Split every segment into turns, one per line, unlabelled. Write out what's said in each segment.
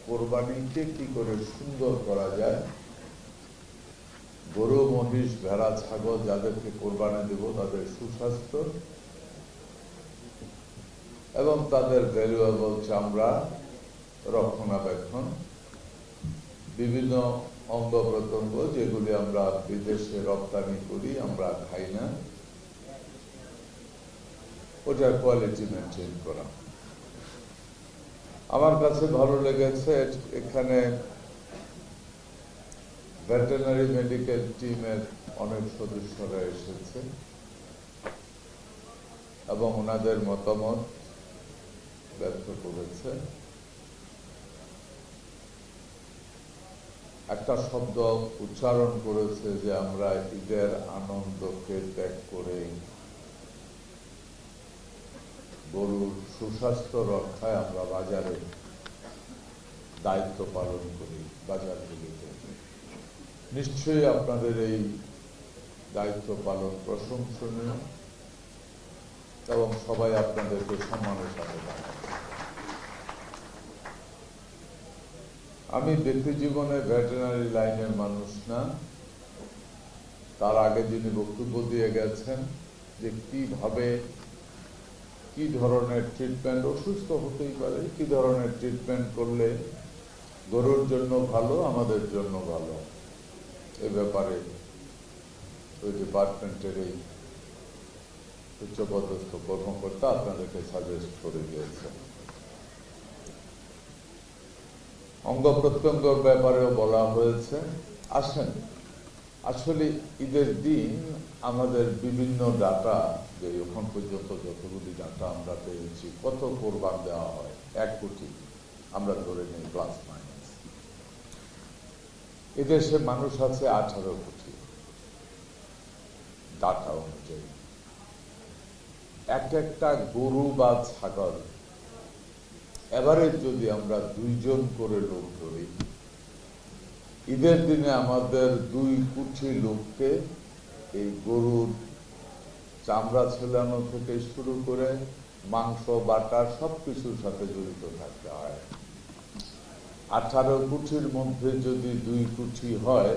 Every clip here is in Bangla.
কোরবানিকে কি করে সুন্দর করা যায়, গরু, মহিষ, ভেড়া, ছাগল যাদেরকে কোরবানি দেব তাদের সুস্বাস্থ্য এবং তাদের ভ্যালুয়েবল চামড়া রক্ষণাবেক্ষণ, বিভিন্ন অঙ্গ প্রত্যঙ্গ যেগুলি আমরা বিদেশে রপ্তানি করি, আমরা খাই না, ওটার কোয়ালিটি মেনটেন করা। আমার কাছে ভালো লেগেছে এখানে ভেটেরিনারি মেডিকেল টিমের অনেক সদস্যরা এসেছে এবং ওনাদের মতামত ব্যক্ত করেছে। একটা শব্দ উচ্চারণ করেছে যে আমরা ঈদের আনন্দকে ত্যাগ করে গরুর সুস্বাস্থ্য রক্ষায় আমরা বাজারে দায়িত্ব পালন করি, বাজারগুলিতে। নিশ্চয়ই আপনাদের এই দায়িত্ব পালন প্রশংসনীয় এবং সবাই আপনাদেরকে সম্মানের সাথে জানায়। আমি ব্যক্তি জীবনে ভেটেরিনারি লাইনের মানুষ না। তার আগে যিনি বক্তব্য দিয়ে গেছেন যে কিভাবে কি ধরনের ট্রিটমেন্ট, অসুস্থ হতেই পারে, কি ধরনের ট্রিটমেন্ট করলে গরুর জন্য ভালো, আমাদের জন্য ভালো, এ ব্যাপারে ওই ডিপার্টমেন্টের এই উচ্চপদস্থ কর্মকর্তা আপনাদেরকে সাজেস্ট করে দিয়েছেন। অঙ্গ প্রত্যঙ্গের ব্যাপারেও বলা হয়েছে। আসেন, আসলে ঈদের দিন আমাদের বিভিন্ন ডাটা, যে এখন পর্যন্ত যতগুলি ডাটা আমরা পেয়েছি, কত কোরবান দেওয়া হয়, 1 কোটি আমরা ধরে নিই প্লাস মাইনাস। এদেশে মানুষ আছে 18 কোটি ডাটা অনুযায়ী। একটা গরু বা ছাগল এভারেজ যদি আমরা 2 জন করে লোক ধরি, ঈদের দিনে আমাদের 2 কোটি লোককে এই গরুর চামড়া ছেলানো থেকে শুরু করে মাংস বাটা সবকিছুর সাথে জড়িত থাকতে হয়। 18 কোটির মধ্যে যদি 2 কোটি হয়,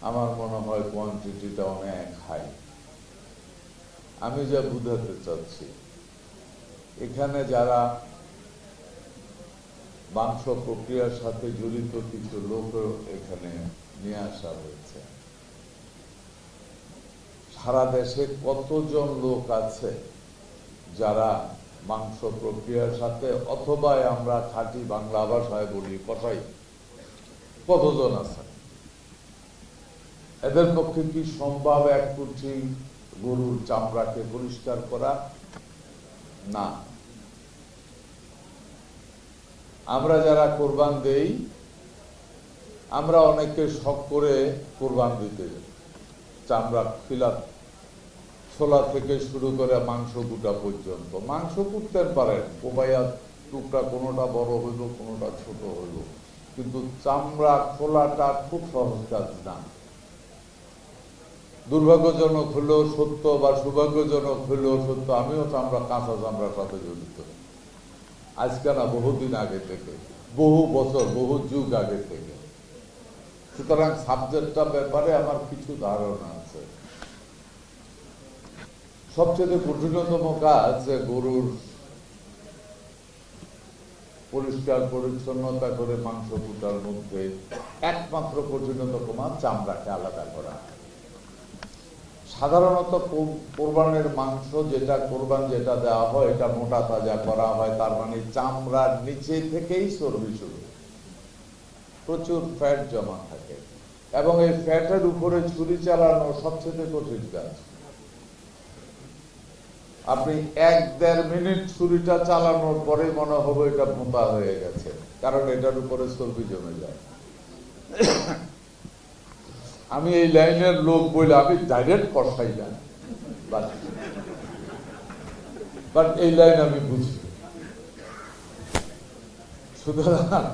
আমার মনে হয় কোয়ান্টিটিটা অনেক হাই। আমি যা বুঝাতে চাচ্ছি, এখানে যারা মাংস প্রক্রিয়ার সাথে জড়িত কিছু লোক এখানে নিয়ে আসা হয়েছে। সারা দেশে কতজন লোক আছে যারা মাংস প্রক্রিয়ার সাথে, অথবা আমরা খাঁটি বাংলা ভাষায় বলি কসাই, কতজন আছে? এদের পক্ষে কি সম্ভব 1 কোটি গরুর চামড়াকে পরিষ্কার করা? না। আমরা যারা কোরবান দেই, আমরা অনেকে শখ করে কোরবান দিতে যাই, চামড়া খিলাত ছোলা থেকে শুরু করে মাংস কুটা পর্যন্ত। মাংস কুটতে পারেন, কোবাইয়া টুকরা কোনোটা বড় হইল, কোনোটা ছোট হইল, কিন্তু চামড়া খোলাটা খুব সহজ কাজ না। দুর্ভাগ্যজনক হলেও সত্য বা সৌভাগ্যজনক হলেও সত্য, আমিও চামড়া, কাঁচা চামড়ার সাথে জড়িত। আজকে না, বহুদিন আগে থেকে, বহু বছর, বহু যুগ আগে থেকে। সুতরাং সাবজেক্টটা ব্যাপারে আমার কিছু ধারণা আছে। সবচেয়ে কঠিনতম কাজ গরুর পরিষ্কার পরিচ্ছন্নতা করে মাংস কুটার মধ্যে একমাত্র কঠিনতম কাজ চামড়াকে আলাদা করা। সাধারণত কোরবানের মাংস যেটা দেওয়া হয়, এটা মোটা তাজা করা হয়, তার মানে চামড়ার নিচে থেকেই চর্বি শুরু, প্রচুর ফ্যাট জমা থাকে এবং এই ফ্যাটের উপরে ছুরি চালানো সবচেয়ে কঠিন কাজ। আপনি 1-1.5 মিনিট ছুরিটা চালানোর পরে মনে হবে এটা মোটা হয়ে গেছে, কারণ এটার উপরে চর্বি জমে যায়। আমি এই লাইনের লোক বলে আমি ডাইরেক্ট কষাই না, বাট এই লাইন আমি বুঝি। সুতরাং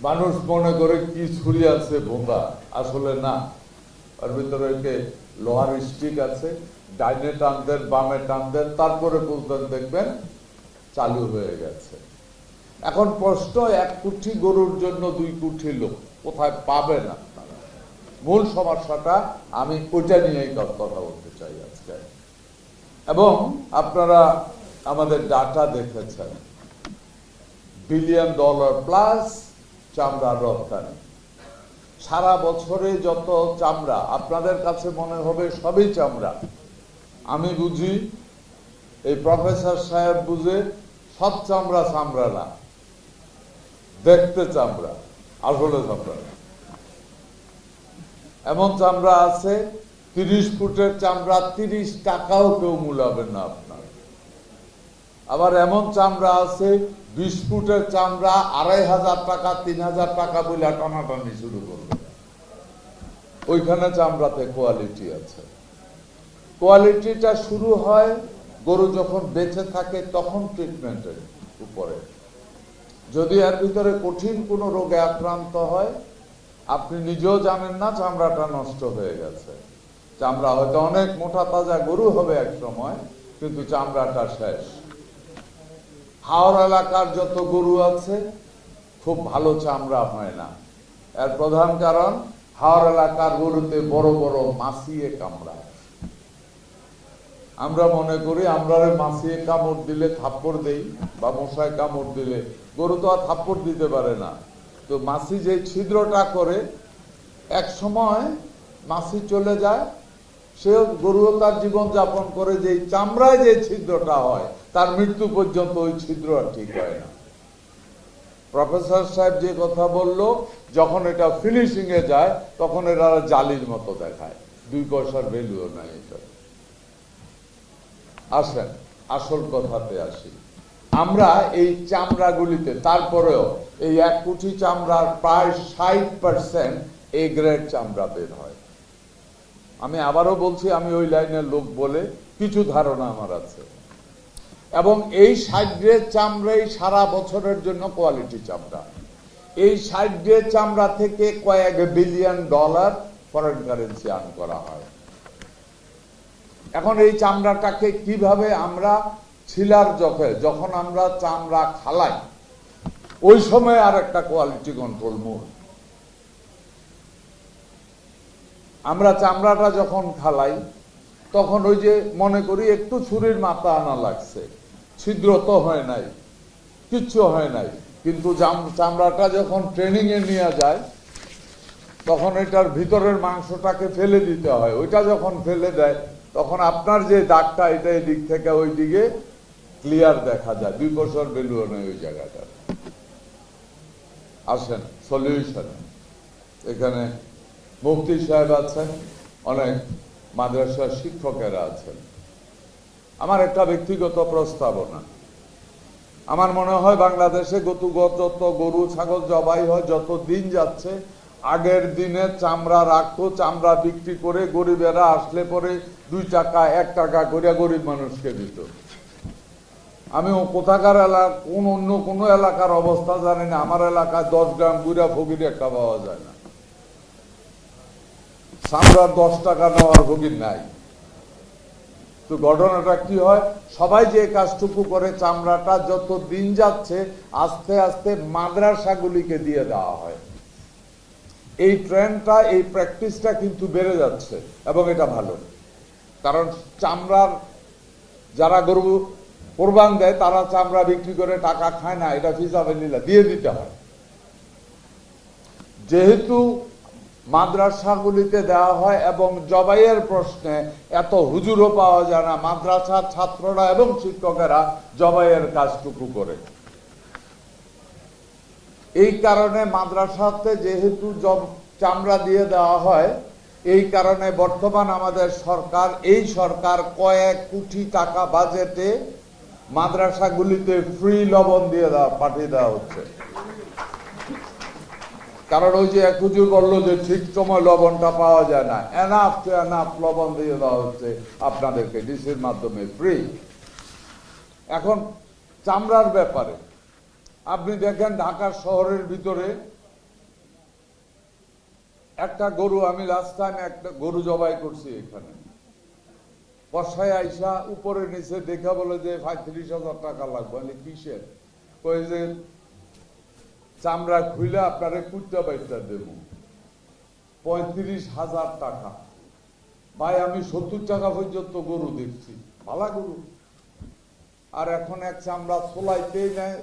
মানুষ মনে করে কি ছুরি আছে বোকা, আসলে না। ওর ভিতরে লোহার স্টিক আছে, ডাইনে টান দেন, বামে টান দেন, তারপরে বলতেন, দেখবেন চালু হয়ে গেছে। এখন প্রশ্ন, 1 কোটি গরুর জন্য 2 কোটি লোক কোথায় পাবেন আপনারা? মূল সমস্যাটা আমি ওইটা নিয়েই কথা বলতে চাই আজকে। এবং আপনারা আমাদের ডাটা দেখেছেন, $1 বিলিয়ন প্লাস চামড়া রপ্তানি। সারা বছরে যত চামড়া, আপনাদের কাছে মনে হবে সবই চামড়া, আমি বুঝি, এই প্রফেসর সাহেব বুঝে, সব চামড়া চামড়া না, দেখতে চামড়া, আসলে চামড়া না। এমন চামড়া আছে 30 ফুটের চামড়া 30 টাকাও কেউ মূলাবেন না আপনার। আবার এমন চামড়া আছে 20 ফুটের চামড়া 2500 টাকা 3000 টাকা বলে টানাটানি শুরু করবে। ওইখানে চামড়াতে কোয়ালিটি আছে। কোয়ালিটিটা শুরু হয় গরু যখন বেঁচে থাকে তখন ট্রিটমেন্টের উপরে। যদি এর ভিতরে কঠিন কোনো রোগে আক্রান্ত হয়, আপনি নিজেও জানেন না চামড়াটা নষ্ট হয়ে গেছে। চামড়া হয়তো অনেক মোটা তাজা গরু হবে এক সময়, কিন্তু চামড়াটা শেষ। হাওড় এলাকার যত গরু আছে খুব ভালো চামড়া হয় না। এর প্রধান কারণ, হাওড় এলাকার গরুতে বড় বড় মাছিয়ে কামড়ায়। আমরা মনে করি আমরা মাছিয়ে কামড় দিলে থাপ্পড় দেই, বা মশায় কামড় দিলে, গরু তো আর থাপ্পড় দিতে পারে না। তো মাছি যে ছিদ্রটা করে, এক সময় মাছি চলে যায়, সে গরুও তার জীবন যাপন করে, যে চামড়ায় যে ছিদ্রটা হয় তার মৃত্যু পর্যন্ত ওই ছিদ্র আর ঠিক হয় না। প্রফেসর সাহেব যে কথা বলল, যখন এটা ফিনিশিং এ যায় তখন এরা জালির মতো দেখায়, 2 পয়সার ভ্যালুও নাই এটা। আসেন আসল কথাতে আসি। আমরা এই চামড়াগুলিতে, তারপরেও এই 1 কোটি চামড়ার প্রায় 60% এ গ্রেড চামড়া বের হয়। আমি আবারও বলছি, আমি ওই লাইনের লোক বলে কিছু ধারণা আমার আছে। এবং এই 60 গ্রেড চামড়াই সারা বছরের জন্য কোয়ালিটি চামড়া। এই 60 গ্রেড চামড়া থেকে কয়েক billion dollar foreign currency earn করা হয়। এখন এই চামড়াটাকে কিভাবে আমরা ছিলার যখন আমরা চামড়া খালাই, ওই সময় আর একটা কোয়ালিটি কন্ট্রোল মোড। আমরা চামড়াটা যখন খালাই তখন ওই যে মনে করি একটু ছুরির মাথা আনা লাগছে, ছিদ্র তো হয় নাই, কিচ্ছু হয় নাই, কিন্তু চামড়াটা যখন ট্রেনিং এ নিয়ে যায় তখন এটার ভিতরের মাংসটাকে ফেলে দিতে হয়। ওইটা যখন ফেলে দেয় তখন আপনার যে দাগটা, এটা এই দিক থেকে ওই দিকে ক্লিয়ার দেখা যায়, 2 বছর ভ্যালুও নেই ওই জায়গাটা। আসেন সলিউশন। এখানে মুফতি সাহেব আছেন, অনেক মাদ্রাসার শিক্ষকেরা আছেন। আমার একটা ব্যক্তিগত প্রস্তাবনা, আমার মনে হয় বাংলাদেশে যত গরু ছাগল জবাই হয়, যত দিন যাচ্ছে, আগের দিনে চামড়া রাখতো, চামড়া বিক্রি করে গরিবেরা আসলে পরে 2 টাকা 1 টাকা করে গরিব মানুষকে দিত। আমি কোথাকার এলাকা, অন্য কোনো এলাকার অবস্থা জানি না, আমার এলাকায় 10 গ্রাম গুড়া ফকির একটা পাওয়া যায় না। চামড়ার 10 টাকা নেওয়ার ফকির নাই। তো ঘটনাটা কি হয়, সবাই যে কাজটুকু করে, চামড়াটা যত দিন যাচ্ছে আস্তে আস্তে মাদ্রাসাগুলিকে দিয়ে দেওয়া হয়। এই ট্রেন্ডটা, এই প্র্যাকটিসটা কিন্তু বেড়ে যাচ্ছে এবং এটা ভালো। কারণ চামড়ার যারা গরু কোরবান দেয় তারা চামড়া বিক্রি করে টাকা খায় না, এটা ফিজাবিল্লাহ দিয়ে দিতে হয়। যেহেতু মাদ্রাসাগুলিতে দেওয়া হয় এবং জবাইয়ের প্রশ্নে এত হুজুরও পাওয়া যায় না, মাদ্রাসার ছাত্ররা এবং শিক্ষকেরা জবাইয়ের কাজটুকু করে। এই কারণে মাদ্রাসাতে যেহেতু চামড়া দিয়ে দেওয়া হয়, এই কারণে বর্তমান আমাদের সরকার, এই সরকার কয়েক কোটি টাকা বাজেটে মাদ্রাসাগুলিতে ফ্রি লবণ দিয়ে পাঠিয়ে দেওয়া হচ্ছে। কারণ ওই যে এক হুজুর বললো যে ঠিক সময় লবণটা পাওয়া যায় না, এনাফ টু এনাফ লবণ দিয়ে দেওয়া হচ্ছে আপনাদেরকে ডিসির মাধ্যমে ফ্রি। এখন চামড়ার ব্যাপারে আপনি দেখেন, ঢাকা শহরের ভিতরে একটা গরু, আমি লাস্ট টাইম একটা গরু জবাই করছি এখানে, বর্ষায় আইসা উপরে নিচে দেখা বলে যে 35,000 টাকা লাগবে। কিসের? কই যে চামড়া খুলে আপনারে কুটটা বাইটা দেব 35,000 টাকা। ভাই আমি 70 টাকা পর্যন্ত গরু দেখছি, ভালো গরু, আর এখন এক চামড়া ছোলাইতেই নেয়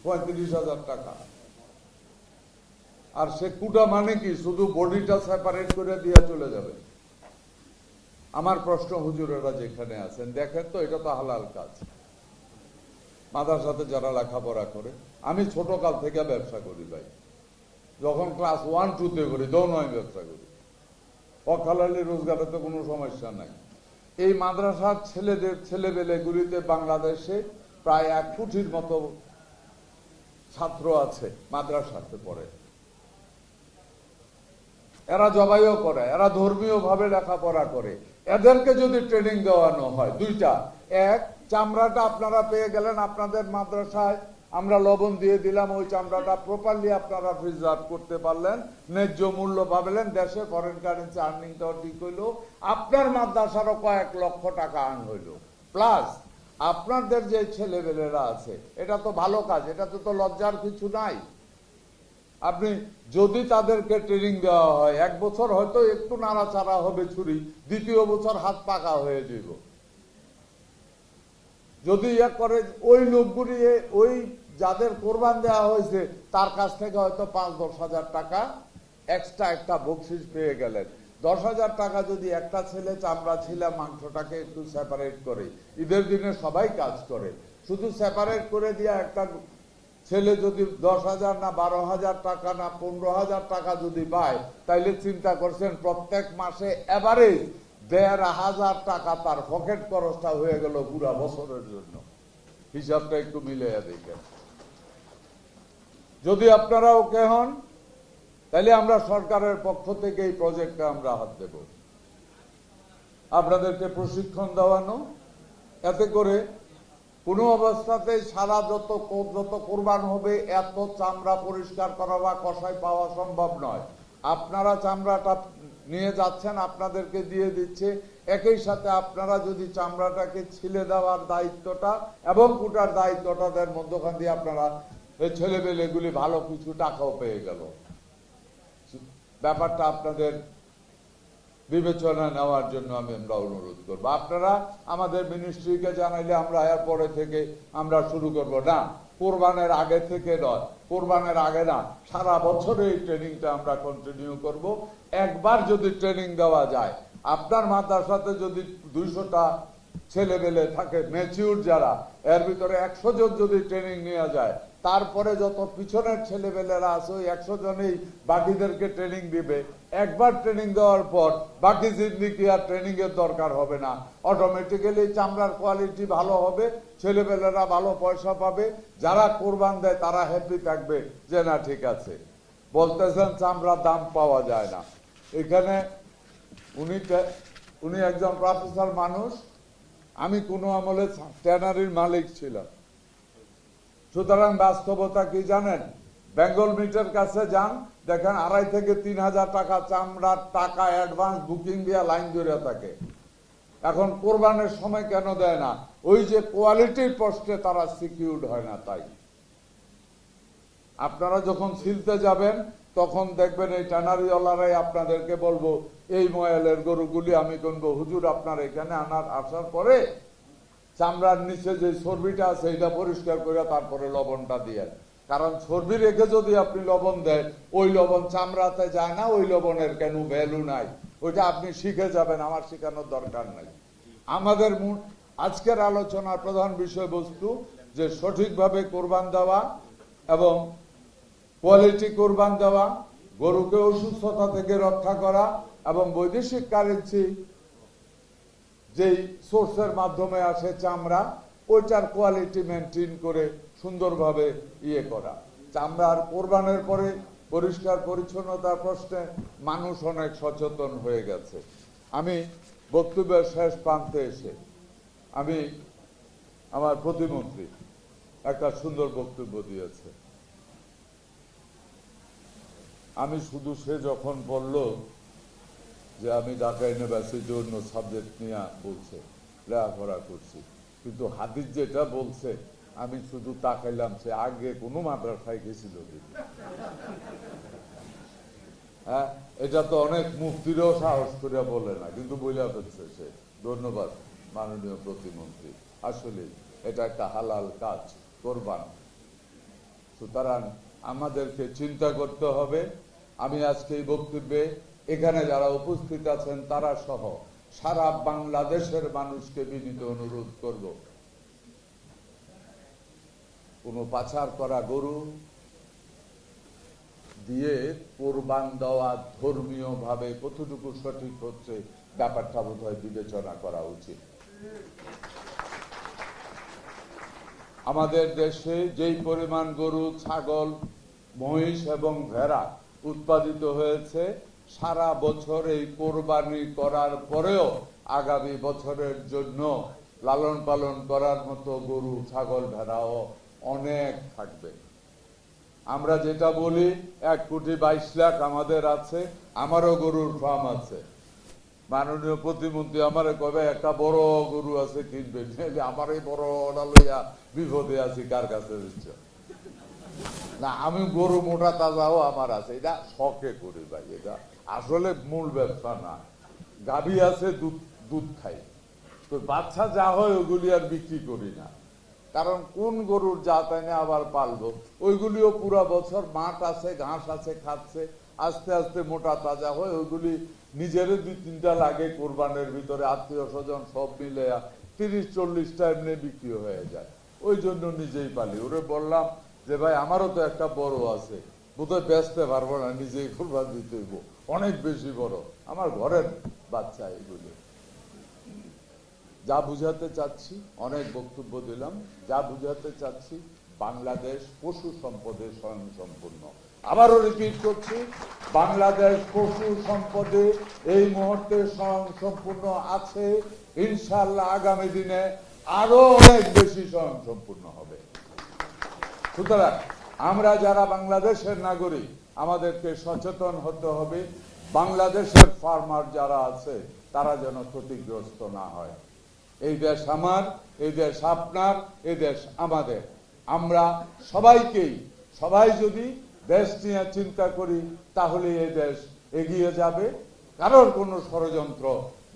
35,000 টাকা। আর সে কুটা মানে কি, শুধু বডিটা সেপারেট করে দিয়ে চলে যাবে। আমার প্রশ্ন, হুজুরেরা যেখানে আছেন দেখেন তো, এটা তো হালাল কাজ। মাদ্রাসাতে যারা লেখাপড়া করে, আমি ছোট কাল থেকে ব্যবসা করি ভাই, যখন ক্লাস 1-2-তে করি তখন আমি ব্যবসা করি, অকালালি রোজগারে তো কোনো সমস্যা নাই। এই মাদ্রাসার ছেলেবেলেগুলিতে বাংলাদেশে প্রায় 1 কোটির মতো ছাত্র আছে মাদ্রাসাতে পড়ে। এরা জবাইও করে, এরা ধর্মীয় ভাবে লেখাপড়া করে। এদেরকে যদি ট্রেনিং দেওয়ানো হয় দুইটা, এক, চামড়াটা আপনারা পেয়ে গেলেন আপনাদের মাদ্রাসায়, আমরা লবণ দিয়ে দিলাম, ওই চামড়াটা প্রপারলি আপনারা প্রিজার্ভ করতে পারলেন, ন্যায্য মূল্য পাবেন, দেশে ফরেন কারেন্সি আর্নিংটাও ঠিক হইলো, আপনার মাদ্রাসারও কয়েক লক্ষ টাকা আর্ন হইলো। প্লাস আপনাদের যে ছেলেবেলেরা আছে, এটা তো ভালো কাজ, এটাতে তো লজ্জার কিছু নাই। আপনি যদি তাদেরকে ট্রেনিং দেওয়া হয়, 1 বছর হয়তো একটু নাড়াচাড়া হবে ছুরি, দ্বিতীয় বছর হাত পাকা হয়ে যাব। যদি করে ওই লোকগুলি, ওই যাদের কোরবান দেওয়া হয়েছে তার কাছ থেকে হয়তো 5-10 হাজার টাকা এক্সট্রা একটা বকশিস পেয়ে গেলেন। 10,000 টাকা যদি একটা ছেলে চামড়া ছিলে মাংসটাকে একটু সেপারেট করে, ঈদের দিনে সবাই কাজ করে, শুধু সেপারেট করে দিয়ে একটা ছেলে যদি 10,000 না 12,000 টাকা না 15,000 টাকা যদি পায়, তাইলে চিন্তা করছেন প্রত্যেক মাসে এভারেজ 1,500 টাকা তার পকেট খরচটা হয়ে গেল পুরা বছরের জন্য। হিসাবটা একটু মিলিয়ে দেখেন। যদি আপনারা ওকে হন, তাহলে আমরা সরকারের পক্ষ থেকে এই প্রজেক্টে আমরা হাত দেব। আপনাদেরকে প্রশিক্ষণ দেওয়ানো, এতে করে কোনো অবস্থাতেই সারা যত কোরবান হবে এত চামড়া পরিষ্কার করা বা কষাই পাওয়া সম্ভব নয়। আপনারা চামড়াটা নিয়ে যাচ্ছেন, আপনাদেরকে দিয়ে দিচ্ছে, একই সাথে আপনারা যদি চামড়াটাকে ছিলে দেওয়ার দায়িত্বটা এবং কুটার দায়িত্বটাদের মধ্যখান দিয়ে আপনারা এই ছেলেবেলেগুলি ভালো কিছু টাকাও পেয়ে গেল। ব্যাপারটা আপনাদের বিবেচনা নেওয়ার জন্য আমরা অনুরোধ করবো। আপনারা আমাদের মিনিস্ট্রিকে জানাইলে আমরা এরপরে থেকে আমরা শুরু করব না, কোরবানের আগে থেকে নয়, কোরবানের আগে না, সারা বছরে এই ট্রেনিংটা আমরা কন্টিনিউ করব। একবার যদি ট্রেনিং দেওয়া যায়, আপনার মাদ্রাসাতে যদি 200টা ছেলেবেলে থাকে ম্যাচিউর যারা, এর ভিতরে 100 জন যদি ট্রেনিং নেওয়া যায়, তারপরে যত পিছনের ছেলেবেলেরা আছে ওই 100 জনেই বাকিদেরকে ট্রেনিং দিবে। একবার ট্রেনিং দেওয়ার পর বাকি জিন্দিগি আর ট্রেনিং এর দরকার হবে না। অটোমেটিক্যালি চামড়ার কোয়ালিটি ভালো হবে, ছেলেবেলেরা ভালো পয়সা পাবে, যারা কোরবান দেয় তারা হ্যাপি থাকবে যে না ঠিক আছে। বলতেছেন চামড়ার দাম পাওয়া যায় না, এখানে উনি একজন প্রফেসর মানুষ, আমি কোনো আমলে ট্যানারির মালিক ছিলাম। সুতরাং বাস্তবতা কি জানেন, বেঙ্গল মিটের কাছে যান, দেখেন 2,500 থেকে 3,000 টাকা চামড়ার টাকা অ্যাডভান্স বুকিং দিয়ে লাইন ধরে থাকে। এখন কোরবানের সময় কেন দেয় না? ওই যে কোয়ালিটির প্রশ্নে তারা সিকিউরড হয় না। তাই আপনারা যখন ছিলতে যাবেন তখন দেখবেন এই ট্যানারিওয়ালারাই আপনাদেরকে বলবো, এই ময়ালের গরুগুলি আমি কিনবো, হুজুর আপনার এখানে আসার পরে চামড়ার নিচে যে চর্বিটা আছে এটা পরিষ্কার করে তারপরে লবণটা দিয়ে, কারণ চর্বি রেখে যদি আপনি লবণ দেন, ওই লবণ চামড়াতে যায় না, ওই লবণের কেন ভ্যালু নাই। ওইটা আপনি শিখে যাবেন, আমার শেখানোর দরকার নাই। আমাদের আজকের আলোচনার প্রধান বিষয়বস্তু যে সঠিকভাবে কোরবান দেওয়া এবং কোয়ালিটি কোরবান দেওয়া, গরুকে অসুস্থতা থেকে রক্ষা করা এবং বৈদেশিক কারেন্সি যেই সোর্সের মাধ্যমে আসে চামড়া, ওইটার কোয়ালিটি মেনটেন করে সুন্দরভাবে করা। চামড়ার কোরবানের পরে পরিষ্কার পরিচ্ছন্নতার প্রশ্নে মানুষ অনেক সচেতন হয়ে গেছে। আমি বক্তব্যের শেষ প্রান্তে এসে আমার প্রতিমন্ত্রী একটা সুন্দর বক্তব্য দিয়েছে। আমি শুধু সে যখন বলল যে আমি ঢাকা ইউনিভার্সিটির অন্য সাবজেক্ট নিয়ে বলছে লেখাপড়া করছি, কিন্তু হাদিস যেটা বলছে আমি শুধু তাকাইলাম, সে আগে কোনো মাদ্রাসায় গেছিল কিনা। হ্যাঁ, এটা তো অনেক মুফতিরও সাহস করে বলে না, কিন্তু বইলা ফেলছে সে। ধন্যবাদ মাননীয় প্রতিমন্ত্রী, আসলে এটা একটা হালাল কাজ, কোরবান। সুতরাং আমাদেরকে চিন্তা করতে হবে। আমি আজকে এই বক্তব্যে এখানে যারা উপস্থিত আছেন তারা সহ সারা বাংলাদেশের মানুষকে বিনীত অনুরোধ করব, কোনো পাচার করা গরু দিয়ে কোরবান দেওয়া ধর্মীয় ভাবে কতটুকু সঠিক হচ্ছে ব্যাপারটা বোধহয় বিবেচনা করা উচিত। আমাদের দেশে যেই পরিমাণ গরু, ছাগল, মহিষ এবং ভেড়া উৎপাদিত হয়েছে, সারা বছর এই কোরবানি করার পরেও আগামী বছরের জন্য লালন পালন করার মতো গরু, ছাগল, ভেড়াও অনেক থাকবে। আমরা যেটা বলি 1,22,00,000 আমাদের আছে, আমারও গরুর ফার্ম আছে। মাননীয় প্রতিমন্ত্রী আমারে কবে একটা বড় গরু আছে কিনবেন, আমার এই বড় লইয়া বিপদে আছি, কার কাছে দিচ্ছ না। আমি গরু মোটা তাজাও আমার আছে, এটা শখে করি ভাই, এটা আসলে মূল ব্যবসা না। গাভী আছে, দুধ খাই, তো বাচ্চা যা হয় ওগুলি আর বিক্রি করি না, কারণ কোন গরুর জাত এনে আবার পালবো। ওইগুলিও পুরা বছর মাঠ আছে, ঘাস আছে, খাচ্ছে, আস্তে আস্তে মোটা তাজা হয়। ওইগুলি নিজেরও 2-3টা লাগে কোরবানের ভিতরে, আত্মীয় স্বজন সব মিলে 30-40টা এমনি বিক্রি হয়ে যায়। ওই জন্য নিজেই পালি। ওরে বললাম যে ভাই আমারও তো একটা বড় আছে, বোধহয় বেচতে পারবো না, নিজেই কোরবান দিতে হইব, অনেক বেশি বড়, আমার ঘরের বাচ্চা। এগুলো যা বুঝাতে চাচ্ছি, অনেক বক্তব্য দিলাম, যা বুঝাতে চাচ্ছি, বাংলাদেশ পশু সম্পদে স্বয়ংসম্পূর্ণ। আবারও রিপিট করছি, বাংলাদেশ পশু সম্পদে এই মুহূর্তে স্বয়ংসম্পূর্ণ আছে। ইনশাআল্লাহ আগামী দিনে আরো অনেক বেশি স্বয়ংসম্পূর্ণ হবে। সুতরাং আমরা যারা বাংলাদেশের নাগরিক, আমাদেরকে সচেতন হতে হবে। বাংলাদেশের ফার্মার যারা আছে তারা যেন ক্ষতিগ্রস্ত না হয়। এই দেশ আমার, এই দেশ আপনার, এই দেশ আমাদের। আমরা সবাই যদি দেশ নিয়ে চিন্তা করি, তাহলে এই দেশ এগিয়ে যাবে। কারোর কোনো ষড়যন্ত্র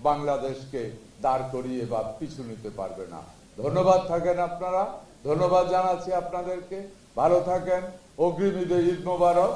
বাংলাদেশকে দাঁড় করিয়ে বা পিছু নিতে পারবে না। ধন্যবাদ থাকেন আপনারা, ধন্যবাদ জানাচ্ছি আপনাদেরকে। ভালো থাকেন, অগ্রিম ঈদ মোবারক।